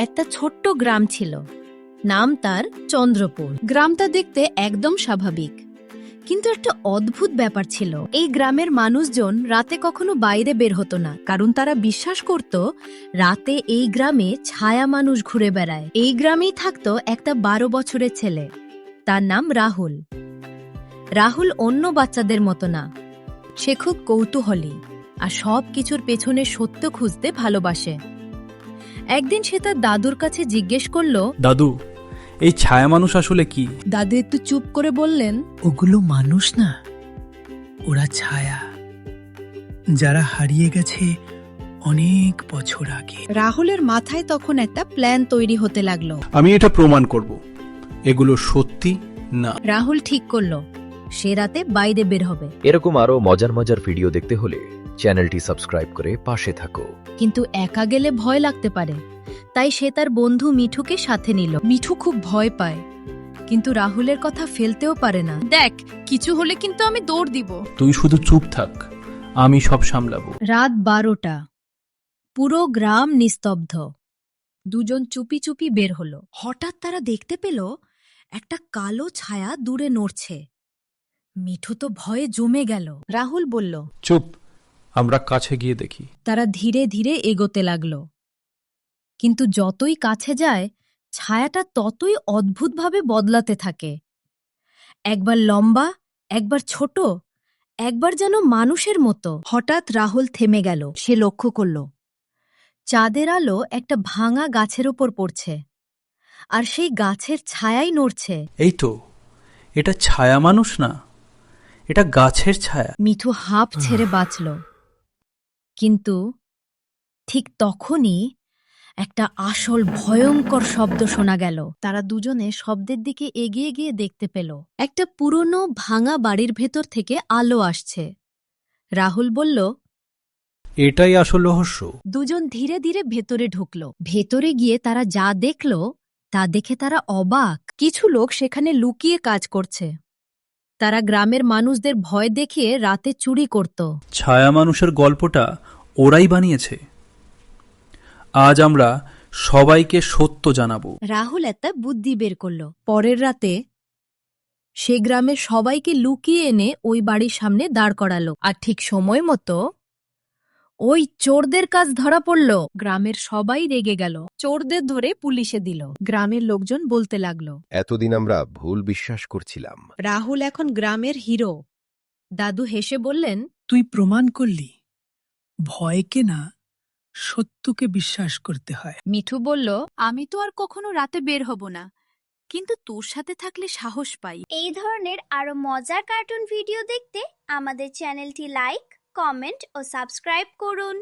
একটা ছোট্ট গ্রাম ছিল, নাম তার চন্দ্রপুর। গ্রামটা দেখতে একদম স্বাভাবিক, কিন্তু একটা অদ্ভুত ব্যাপার ছিল। এই গ্রামের মানুষজন রাতে কখনো বাইরে বের হতো না, কারণ তারা বিশ্বাস করত রাতে এই গ্রামে ছায়া মানুষ ঘুরে বেড়ায়। এই গ্রামেই থাকতো একটা 12 বছরের ছেলে, তার নাম রাহুল। রাহুল অন্য বাচ্চাদের মতো না, সে খুব কৌতূহলী আর সব কিছুর পেছনে সত্য খুঁজতে ভালোবাসে। একদিন সে তার দাদুর কাছে জিজ্ঞেস করল, দাদু, এই ছায়া মানুষ আসলে কি? দাদু একটু চুপ করে বললেন, ওগুলো মানুষ না, ওরা ছায়া, যারা হারিয়ে গেছে অনেক বছর আগে। রাহুলের মাথায় তখন একটা প্ল্যান তৈরি হতে লাগলো। আমি এটা প্রমাণ করব, এগুলো সত্যি না। রাহুল ঠিক করলো সে রাতে বাইরে বের হবে, এরকম আরো মজার মজার ভিডিও দেখতে হলে চ্যানেলটি সাবস্ক্রাইব করে পাশে থাকো। কিন্তু একা গেলে ভয় লাগতে পারে, তাই সে তার বন্ধু মিঠুকে সাথে নিল। মিঠু খুব ভয় পায়, কিন্তু রাহুলের কথা ফেলতেও পারে না। দেখ, কিছু হলে কিন্তু আমি দৌড় দিব। তুই শুধু চুপ থাক, আমি সব সামলাবো। রাত 12টা, পুরো গ্রাম নিস্তব্ধ। দুজন চুপি চুপি বের হলো। হঠাৎ তারা দেখতে পেল একটা কালো ছায়া দূরে নড়ছে। মিঠু তো ভয়ে জমে গেল। রাহুল বলল, চুপ, আমরা কাছে গিয়ে দেখি। তারা ধীরে ধীরে এগোতে লাগল, কিন্তু যতই কাছে যায় ছায়াটা ততই অদ্ভুতভাবে বদলাতে থাকে। একবার লম্বা, একবার ছোট, একবার যেন মানুষের মতো। হঠাৎ রাহুল থেমে গেল। সে লক্ষ্য করল চাঁদের আলো একটা ভাঙা গাছের ওপর পড়ছে, আর সেই গাছের ছায়াই নড়ছে। এই তো, এটা ছায়া মানুষ না, এটা গাছের ছায়া। মিঠু হাঁপ ছেড়ে বাঁচল, কিন্তু ঠিক তখনই একটা আসল ভয়ঙ্কর শব্দ শোনা গেল। তারা দুজনে শব্দের দিকে এগিয়ে গিয়ে দেখতে পেল একটা পুরনো ভাঙা বাড়ির ভেতর থেকে আলো আসছে। রাহুল বলল, এটাই আসল রহস্য। দুজন ধীরে ধীরে ভেতরে ঢুকল। ভেতরে গিয়ে তারা যা দেখল তা দেখে তারা অবাক। কিছু লোক সেখানে লুকিয়ে কাজ করছে। তারা গ্রামের মানুষদের ভয় দেখিয়ে রাতে চুরি করত। ছায়া মানুষের গল্পটা ওরাই বানিয়েছে। আজ আমরা সবাইকে সত্য জানাবো। রাহুল একটা বুদ্ধি বের করল। পরের রাতে সে গ্রামের সবাইকে লুকিয়ে এনে ওই বাড়ির সামনে দাঁড় করালো, আর ঠিক সময় মতো ওই চোরদের কাজ ধরা পড়ল। গ্রামের সবাই রেগে গেল, চোরদের ধরে পুলিশে দিল। গ্রামের লোকজন বলতে লাগলো, এতদিন আমরা ভুল বিশ্বাস করছিলাম। রাহুল এখন গ্রামের হিরো। দাদু হেসে বললেন, তুই প্রমাণ করলি ভয়কে না, সত্যকে বিশ্বাস করতে হয়। মিঠু বলল, আমি তো আর কখনো রাতে বের হব না, কিন্তু তোর সাথে থাকলে সাহস পাই। এই ধরনের আরো মজার কার্টুন ভিডিও দেখতে আমাদের চ্যানেলটি লাইক, কমেন্ট ও সাবস্ক্রাইব করুন।